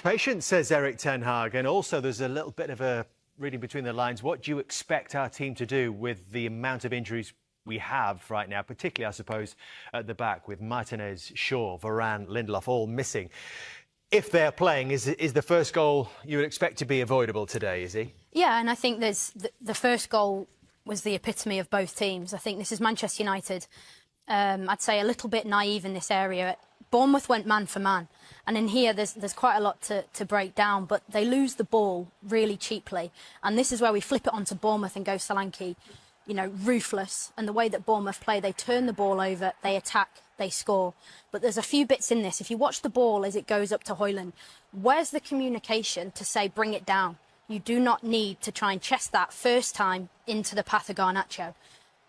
Patience, says Eric Ten Hag, and also there's a little bit of a reading between the lines. What do you expect our team to do with the amount of injuries we have right now, particularly, I suppose, at the back with Martinez, Shaw, Varane, Lindelof all missing? If they're playing, is the first goal you would expect to be avoidable today, is he? Yeah, and I think there's the first goal was the epitome of both teams. I think this is Manchester United. I'd say a little bit naive in this area. Bournemouth went man for man, and in here there's quite a lot to break down, but they lose the ball really cheaply, and this is where we flip it onto Bournemouth and go Solanke, you know, ruthless. And the way that Bournemouth play, they turn the ball over, they attack, they score. But there's a few bits in this. If you watch the ball as it goes up to Højlund, where's the communication to say bring it down? You do not need to try and chest that first time into the path of Garnacho.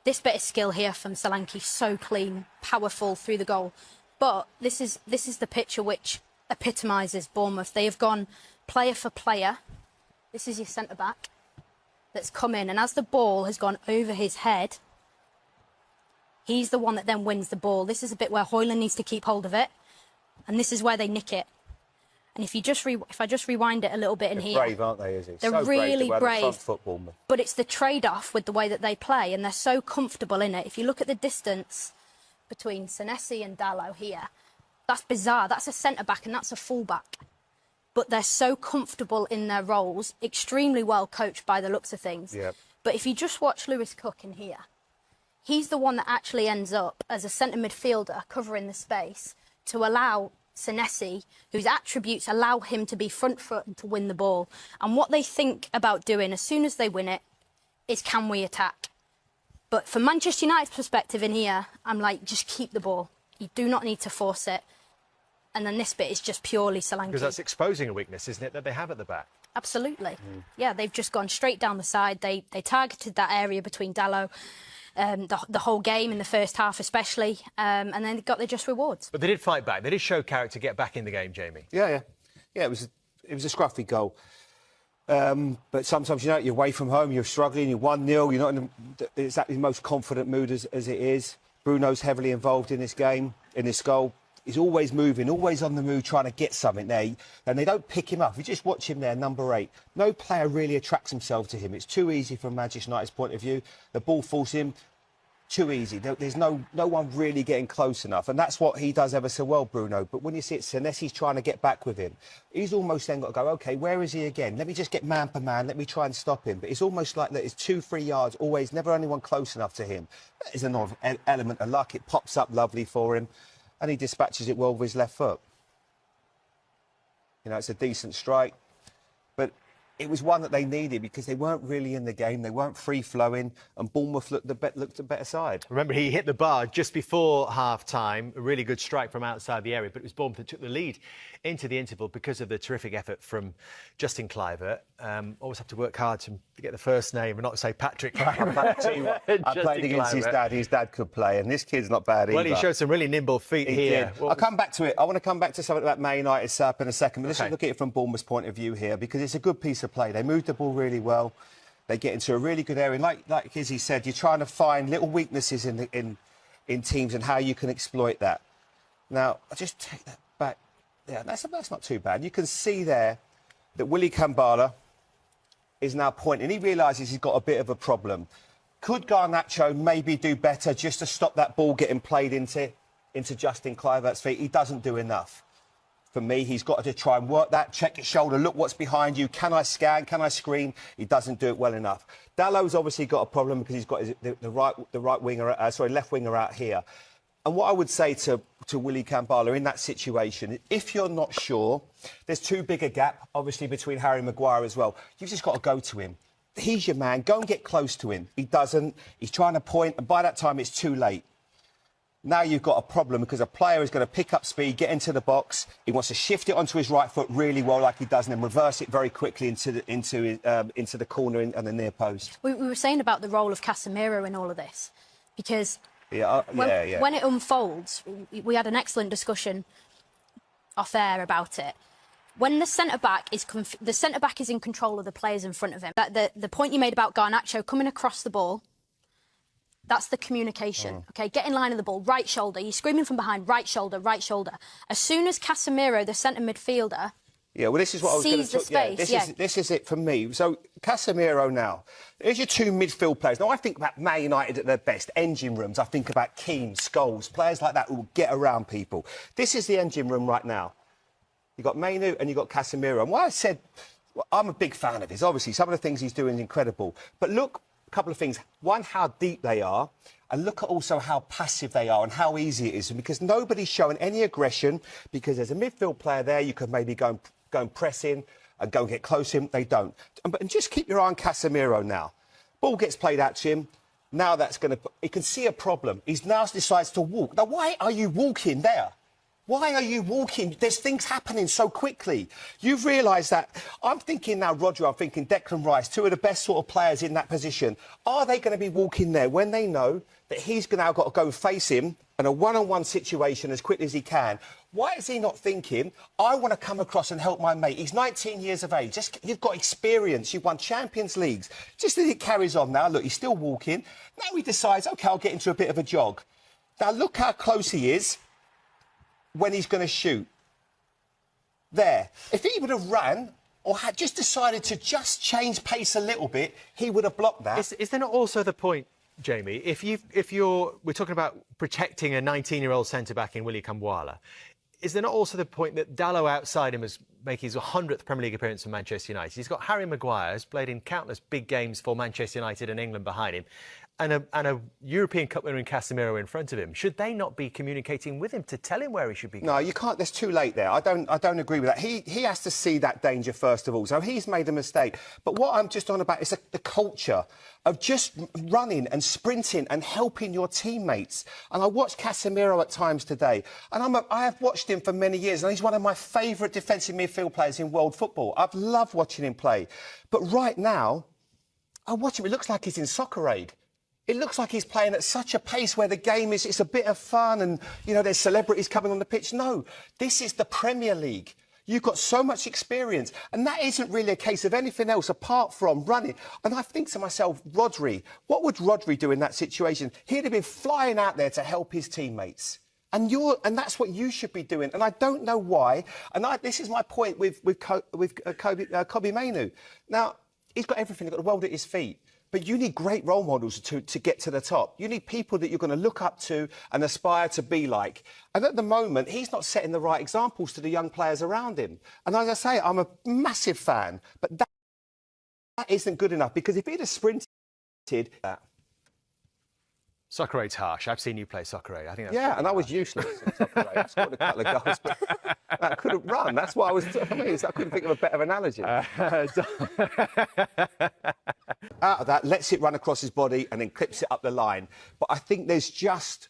This bit of skill here from Solanke, so clean, powerful through the goal. But this is the picture which epitomises Bournemouth. They have gone player for player. This is your centre-back that's come in, and as the ball has gone over his head, he's the one that then wins the ball. This is a bit where Højlund needs to keep hold of it, and this is where they nick it. And if you just if I just rewind it a little bit in here, brave, aren't they? Is it? They're so really brave. Football. But it's the trade-off with the way that they play, and they're so comfortable in it. If you look at the distance between Senesi and Dalot here, that's bizarre. That's a centre-back and that's a full-back. But they're so comfortable in their roles, extremely well coached by the looks of things. Yep. But if you just watch Lewis Cook in here, he's the one that actually ends up as a centre midfielder covering the space to allow Senesi, whose attributes allow him to be front foot and to win the ball. And what they think about doing as soon as they win it is, can we attack? But from Manchester United's perspective in here, I'm like, just keep the ball. You do not need to force it. And then this bit is just purely Solanke. Because that's exposing a weakness, isn't it, that they have at the back? Absolutely. Yeah, they've just gone straight down the side. They targeted that area between Dalot, the whole game in the first half especially, and then they got their just rewards. But they did fight back. They did show character, get back in the game, Jamie. Yeah. It was a scruffy goal. But sometimes, you know, you're away from home, you're struggling, you're 1-0, you're not in exactly the most confident mood as it is. Bruno's heavily involved in this game, in this goal. He's always moving, always on the move, trying to get something there. And they don't pick him up. If you just watch him there, number 8, no player really attracts himself to him. It's too easy from Manchester United's point of view. The ball falls him, too easy. There's no one really getting close enough. And that's what he does ever so well, Bruno. But when you see it, Senesi's trying to get back with him. He's almost then got to go, OK, where is he again? Let me just get man per man. Let me try and stop him. But it's almost like that. It's 2-3 yards, always, never anyone close enough to him. That is another element of luck. It pops up lovely for him. And he dispatches it well with his left foot. You know, it's a decent strike. But it was one that they needed because they weren't really in the game. They weren't free-flowing. And Bournemouth looked the better side. Remember, he hit the bar just before half-time. A really good strike from outside the area. But it was Bournemouth that took the lead into the interval because of the terrific effort from Justin Kluivert. Always have to work hard to get the first name and not say Patrick Kluivert. I played against his dad. His dad could play, and this kid's not bad either. Well, he showed some really nimble feet here. I'll come back to it. I want to come back to something about Man United setup in a second, but let's Okay. look at it from Bournemouth's point of view here, because it's a good piece of play. They moved the ball really well. They get into a really good area. Like Izzy said, you're trying to find little weaknesses in teams and how you can exploit that. Now, I'll just take that back. Yeah, that's not too bad. You can see there that Willy Kambala is now pointing. He realises he's got a bit of a problem. Could Garnacho maybe do better just to stop that ball getting played into Justin Kluivert's feet? He doesn't do enough. For me, he's got to try and work that, check his shoulder, look what's behind you. Can I scan? Can I screen? He doesn't do it well enough. Dalot's obviously got a problem because he's got the left winger out here. And what I would say to Willy Kambala in that situation, if you're not sure, there's too big a gap, obviously, between Harry Maguire as well. You've just got to go to him. He's your man. Go and get close to him. He doesn't. He's trying to point, and by that time, it's too late. Now you've got a problem because a player is going to pick up speed, get into the box. He wants to shift it onto his right foot really well, like he does, and then reverse it very quickly into the corner and the near post. We were saying about the role of Casemiro in all of this, because when it unfolds, we had an excellent discussion off air about it. When the centre-back is in control of the players in front of him. The point you made about Garnacho coming across the ball, that's the communication. OK, get in line of the ball, right shoulder. You're screaming from behind, right shoulder, right shoulder. As soon as Casemiro, the centre midfielder, Yeah, well, this is what I was going to Seize the talk. Yeah, space, this is it for me. So Casemiro now. There's your two midfield players. Now I think about Man United at their best, engine rooms. I think about Keane, Scholes, players like that who will get around people. This is the engine room right now. You got Mainu and you got Casemiro. And why I said I'm a big fan of his. Obviously, some of the things he's doing is incredible. But look, a couple of things. One, how deep they are. And look at also how passive they are and how easy it is. And because nobody's showing any aggression, because there's a midfield player there, you could maybe go and press in and go and get close to him. They don't. And just keep your eye on Casemiro now. Ball gets played out to him. Now that's going to... He can see a problem. He now decides to walk. Now, why are you walking there? Why are you walking? There's things happening so quickly. You've realised that. I'm thinking now, Roger, I'm thinking Declan Rice, two of the best sort of players in that position. Are they going to be walking there when they know that he's now got to go face him in a one-on-one situation as quickly as he can? Why is he not thinking, I want to come across and help my mate? He's 19 years of age. You've got experience. You've won Champions Leagues. Just as it carries on now, look, he's still walking. Now he decides, OK, I'll get into a bit of a jog. Now, look how close he is when he's going to shoot. There. If he would have ran or had just decided to just change pace a little bit, he would have blocked that. Is there not also the point, Jamie, we're talking about protecting a 19-year-old centre-back in Willy Kambwala, is there not also the point that Dalot outside him is making his 100th Premier League appearance for Manchester United? He's got Harry Maguire, who's played in countless big games for Manchester United and England behind him, and a European Cup winner in Casemiro in front of him. Should they not be communicating with him to tell him where he should be going? No, you can't. There's too late there. I don't agree with that. He has to see that danger first of all. So he's made a mistake. But what I'm just on about is the culture of just running and sprinting and helping your teammates. And I watched Casemiro at times today, and I have watched him for many years, and he's one of my favourite defensive midfield players in world football. I've loved watching him play. But right now, I watch him. It looks like he's in Soccer Aid. It looks like he's playing at such a pace where the game it's a bit of fun and, you know, there's celebrities coming on the pitch. No, this is the Premier League. You've got so much experience, and that isn't really a case of anything else apart from running. And I think to myself, Rodri, what would Rodri do in that situation? He'd have been flying out there to help his teammates. And that's what you should be doing. And I don't know why. And this is my point with Kobbie Mainoo. Now, he's got everything. He's got the world at his feet. But you need great role models to get to the top. You need people that you're going to look up to and aspire to be like. And at the moment, he's not setting the right examples to the young players around him. And as I say, I'm a massive fan, but that isn't good enough, because if he'd have sprinted... Soccer Aid's harsh. I've seen you play Soccer Aid. I think that's and I was useless in Soccer Aid. I scored a couple of goals, but I couldn't run. That's why I couldn't think of a better analogy. Out of that, lets it run across his body and then clips it up the line. But I think there's just...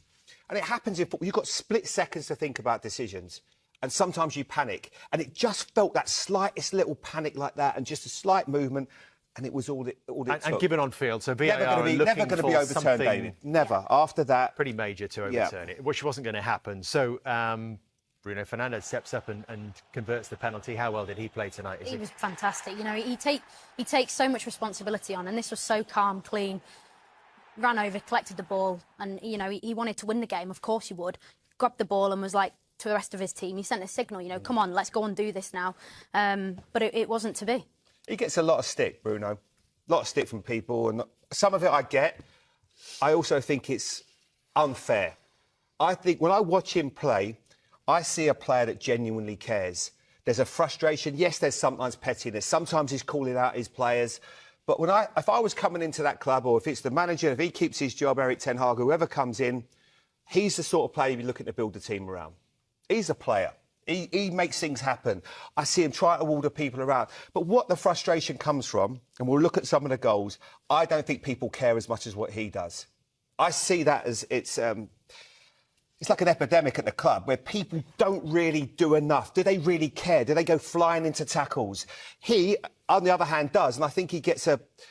And it happens in football. You've got split seconds to think about decisions. And sometimes you panic. And it just felt that slightest little panic like that, and just a slight movement. And it was all it took. And given on field, so VAR never going to be overturned, David. Never. After that, pretty major to overturn it, which wasn't going to happen. So Bruno Fernandes steps up and converts the penalty. How well did he play tonight? He was fantastic. You know, he takes so much responsibility on, and this was so calm, clean. Ran over, collected the ball, and you know he wanted to win the game. Of course he would. Grabbed the ball and was like to the rest of his team. He sent a signal. You know, come on, let's go and do this now. But it wasn't to be. He gets a lot of stick, Bruno. A lot of stick from people, and some of it I get. I also think it's unfair. I think when I watch him play, I see a player that genuinely cares. There's a frustration. Yes, there's sometimes pettiness. Sometimes he's calling out his players. But if I was coming into that club, or if it's the manager, if he keeps his job, Eric Ten Hag, whoever comes in, he's the sort of player you'd be looking to build the team around. He's a player. He makes things happen. I see him try to order people around. But what the frustration comes from, and we'll look at some of the goals, I don't think people care as much as what he does. I see that as it's like an epidemic at the club where people don't really do enough. Do they really care? Do they go flying into tackles? He, on the other hand, does. And I think he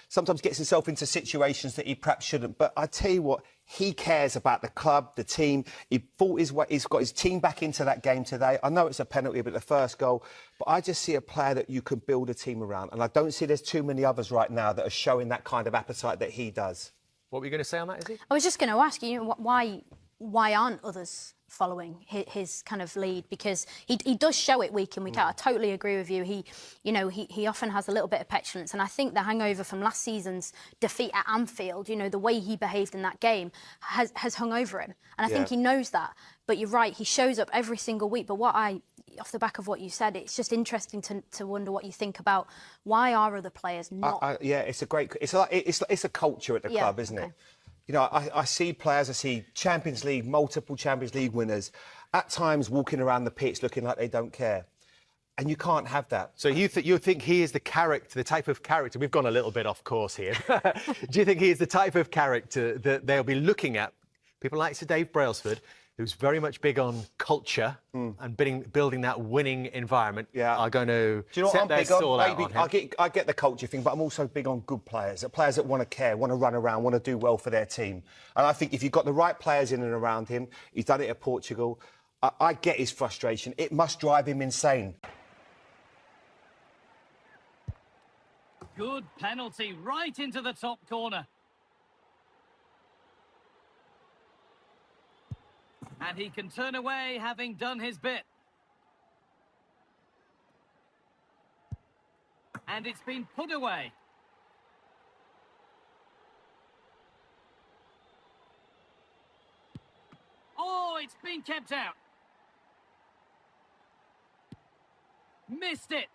sometimes gets himself into situations that he perhaps shouldn't. But I tell you what, he cares about the club, the team. He fought his way. He's got his team back into that game today. I know it's a penalty, but the first goal. But I just see a player that you can build a team around. And I don't see there's too many others right now that are showing that kind of appetite that he does. What were you going to say on that, Izzy? I was just going to ask you, why why aren't others following his kind of lead? Because he does show it week in, week out. I totally agree with you. He often has a little bit of petulance, and I think the hangover from last season's defeat at Anfield, the way he behaved in that game has hung over him, and I think he knows that. But you're right, he shows up every single week. But off the back of what you said, it's just interesting to wonder what you think about why are other players not. It's a culture at the club, isn't it? I see players, I see multiple Champions League winners, at times walking around the pitch looking like they don't care. And you can't have that. So you think he is the type of character, we've gone a little bit off course here. Do you think he is the type of character that they'll be looking at, people like Sir Dave Brailsford, who's very much big on culture and building that winning environment, are going to set their stall out on him? I get the culture thing, but I'm also big on good players that want to care, want to run around, want to do well for their team. And I think if you've got the right players in and around him, he's done it at Portugal, I get his frustration. It must drive him insane. Good penalty right into the top corner. And he can turn away, having done his bit. And it's been put away. Oh, it's been kept out. Missed it.